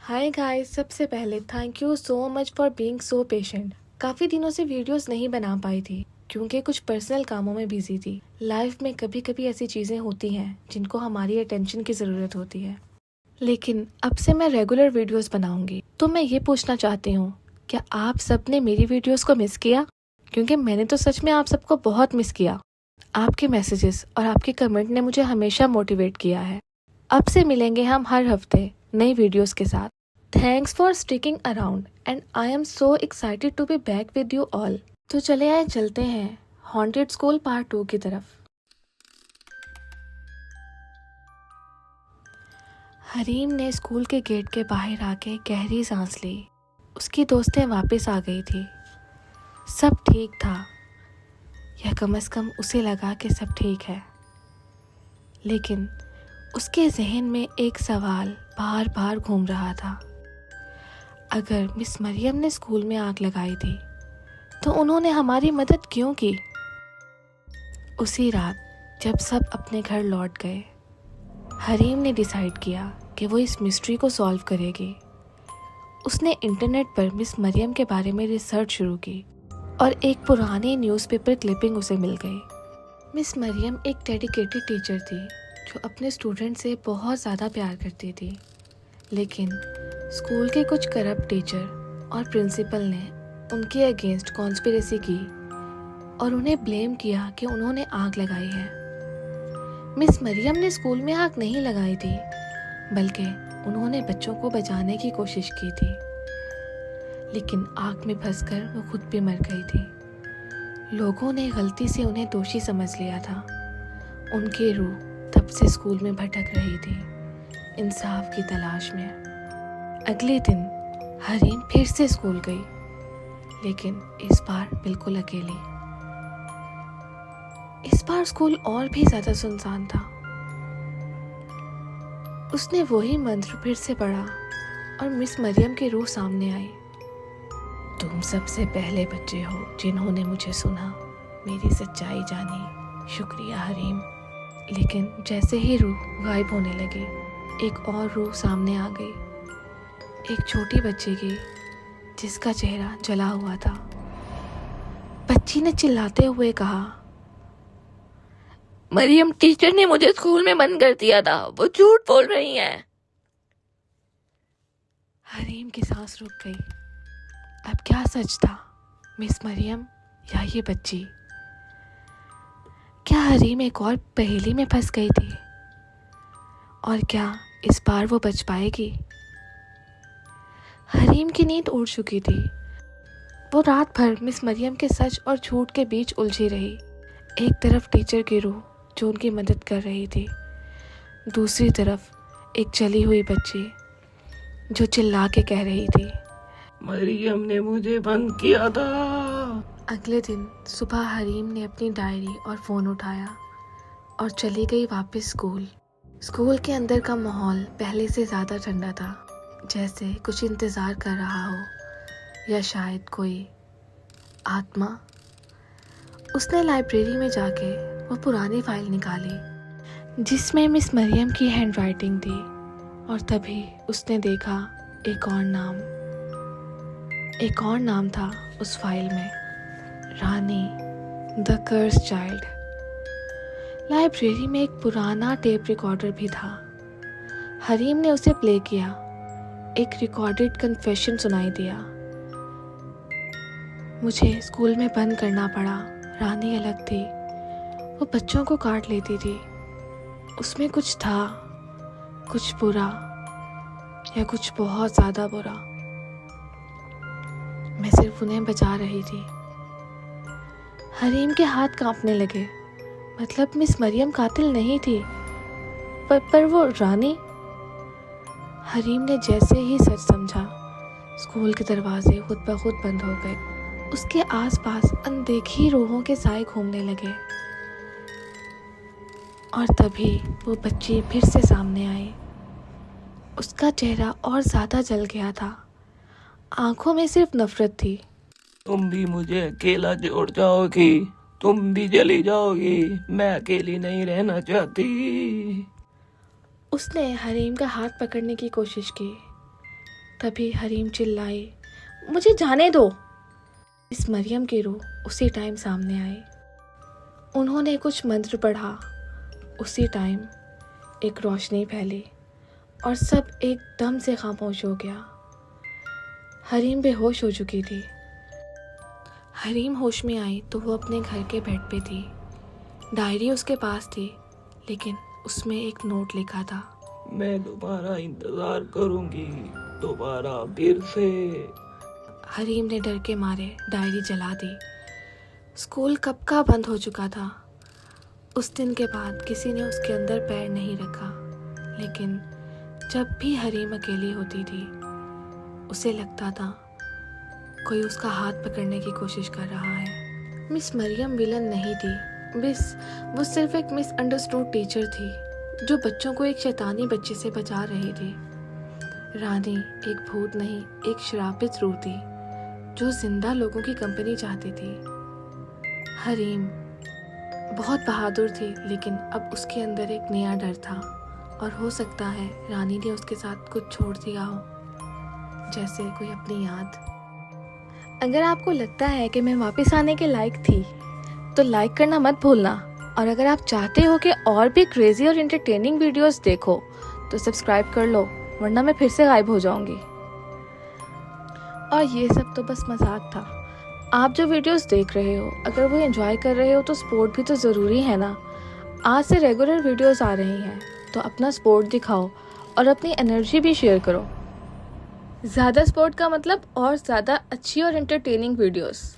Hi guys, सबसे पहले thank you so much for being so patient. काफ़ी दिनों से वीडियोस नहीं बना पाई थी क्योंकि कुछ पर्सनल कामों में बिजी थी। लाइफ में कभी कभी ऐसी चीज़ें होती हैं जिनको हमारी अटेंशन की ज़रूरत होती है, लेकिन अब से मैं रेगुलर वीडियोस बनाऊंगी। तो मैं ये पूछना चाहती हूँ, क्या आप सब ने मेरी वीडियोस को मिस किया? क्योंकि मैंने तो सच में आप सबको बहुत मिस किया। आपके मैसेजेस और आपके कमेंट ने मुझे हमेशा मोटिवेट किया है। अब से मिलेंगे हम हर हफ्ते नई वीडियोस के साथ। Thanks for sticking around and I am so excited to be back with you all. तो चले आए, चलते हैं हॉन्टेड स्कूल पार्ट 2 की तरफ। हरीम ने स्कूल के गेट के बाहर आके गहरी सांस ली। उसकी दोस्तें वापस आ गई थी। सब ठीक था, या कम से कम उसे लगा कि सब ठीक है। लेकिन उसके जहन में एक सवाल बार बार घूम रहा था। अगर मिस मरियम ने स्कूल में आग लगाई थी तो उन्होंने हमारी मदद क्यों की? उसी रात जब सब अपने घर लौट गए, हरीम ने डिसाइड किया कि वो इस मिस्ट्री को सॉल्व करेगी। उसने इंटरनेट पर मिस मरियम के बारे में रिसर्च शुरू की और एक पुरानी न्यूज़पेपर क्लिपिंग उसे मिल गई। मिस मरियम एक डेडिकेटेड टीचर थी जो अपने स्टूडेंट से बहुत ज़्यादा प्यार करती थी। लेकिन स्कूल के कुछ करप्ट टीचर और प्रिंसिपल ने उनके अगेंस्ट कॉन्स्पिरेसी की और उन्हें ब्लेम किया कि उन्होंने आग लगाई है। मिस मरियम ने स्कूल में आग नहीं लगाई थी, बल्कि उन्होंने बच्चों को बचाने की कोशिश की थी। लेकिन आग में फंसकर वो खुद भी मर गई थी। लोगों ने गलती से उन्हें दोषी समझ लिया था। उनकी रूह तब से स्कूल में भटक रही थी, इंसाफ की तलाश में। अगले दिन हरीम फिर से स्कूल गई, लेकिन इस बार बिल्कुल अकेली। इस बार स्कूल और भी ज्यादा सुनसान था। उसने वही मंत्र फिर से पढ़ा और मिस मरियम की रूह सामने आई। तुम सबसे पहले बच्चे हो जिन्होंने मुझे सुना, मेरी सच्चाई जानी, शुक्रिया हरीम। लेकिन जैसे ही रूह गायब होने लगी, एक और रूह सामने आ गई, एक छोटी बच्ची की जिसका चेहरा जला हुआ था। बच्ची ने चिल्लाते हुए कहा, मरियम टीचर ने मुझे स्कूल में बंद कर दिया था, वो झूठ बोल रही हैं। हरीम की सांस रुक गई। अब क्या सच था, मिस मरियम या ये बच्ची? क्या हरीम एक और पहेली में फंस गई थी? और क्या इस बार वो बच पाएगी? हरीम की नींद उड़ चुकी थी। वो रात भर मिस मरियम के सच और झूठ के बीच उलझी रही। एक तरफ टीचर की रूह जो उनकी मदद कर रही थी, दूसरी तरफ एक जली हुई बच्ची जो चिल्ला के कह रही थी, मरियम ने मुझे बंद किया था। अगले दिन सुबह हरीम ने अपनी डायरी और फ़ोन उठाया और चली गई वापस स्कूल। स्कूल के अंदर का माहौल पहले से ज़्यादा ठंडा था, जैसे कुछ इंतज़ार कर रहा हो, या शायद कोई आत्मा। उसने लाइब्रेरी में जाके वो पुरानी फाइल निकाली जिसमें मिस मरियम की हैंडराइटिंग थी, और तभी उसने देखा एक और नाम था उस फाइल में, रानी, द कर्स चाइल्ड। लाइब्रेरी में एक पुराना टेप रिकॉर्डर भी था। हरीम ने उसे प्ले किया। एक रिकॉर्डेड कन्फेशन सुनाई दिया, मुझे स्कूल में बंद करना पड़ा, रानी अलग थी, वो बच्चों को काट लेती थी, उसमें कुछ था, कुछ बुरा, या कुछ बहुत ज़्यादा बुरा। मैं सिर्फ उन्हें बचा रही थी। हरीम के हाथ कांपने लगे। मतलब मिस मरियम कातिल नहीं थी, पर वो रानी। हरीम ने जैसे ही सच समझा, स्कूल के दरवाजे खुद ब खुद बंद हो गए। उसके आसपास अनदेखी रूहों के साए घूमने लगे, और तभी वो बच्ची फिर से सामने आई। उसका चेहरा और ज़्यादा जल गया था, आंखों में सिर्फ नफरत थी। तुम भी मुझे अकेला छोड़ जाओगी, तुम भी चली जाओगी, मैं अकेली नहीं रहना चाहती। उसने हरीम का हाथ पकड़ने की कोशिश की, तभी हरीम चिल्लाई, मुझे जाने दो। इस मरियम की रूह उसी टाइम सामने आई। उन्होंने कुछ मंत्र पढ़ा। उसी टाइम एक रोशनी फैली और सब एकदम से खामोश हो गया। हरीम बेहोश हो चुकी थी। हरीम होश में आई तो वो अपने घर के बेड पे थी। डायरी उसके पास थी, लेकिन उसमें एक नोट लिखा था, मैं दोबारा इंतजार करूंगी, दोबारा फिर से। हरीम ने डर के मारे डायरी जला दी। स्कूल कब का बंद हो चुका था। उस दिन के बाद किसी ने उसके अंदर पैर नहीं रखा, लेकिन जब भी हरीम अकेली होती थी उसे लगता था कोई उसका हाथ पकड़ने की कोशिश कर रहा है। मिस मरियम विलन नहीं थी, वो सिर्फ एक मिसअंडरस्टूड टीचर थी जो बच्चों को एक शैतानी बच्चे से बचा रही थी। रानी एक भूत नहीं, एक श्रापित रूह थी जो जिंदा लोगों की कंपनी चाहती थी। हरीम बहुत बहादुर थी, लेकिन अब उसके अंदर एक नया डर था और हो सकता है रानी ने उसके साथ कुछ छोड़ दिया हो, जैसे कोई अपनी याद। अगर आपको लगता है कि मैं वापस आने के लायक थी तो लाइक करना मत भूलना, और अगर आप चाहते हो कि और भी क्रेजी और एंटरटेनिंग वीडियोस देखो तो सब्सक्राइब कर लो, वरना मैं फिर से गायब हो जाऊंगी। और ये सब तो बस मजाक था। आप जो वीडियोस देख रहे हो, अगर वो एंजॉय कर रहे हो तो सपोर्ट भी तो ज़रूरी है ना। आज से रेगुलर वीडियोस आ रही हैं, तो अपना सपोर्ट दिखाओ और अपनी एनर्जी भी शेयर करो। ज़्यादा सपोर्ट का मतलब और ज़्यादा अच्छी और एंटरटेनिंग वीडियोस।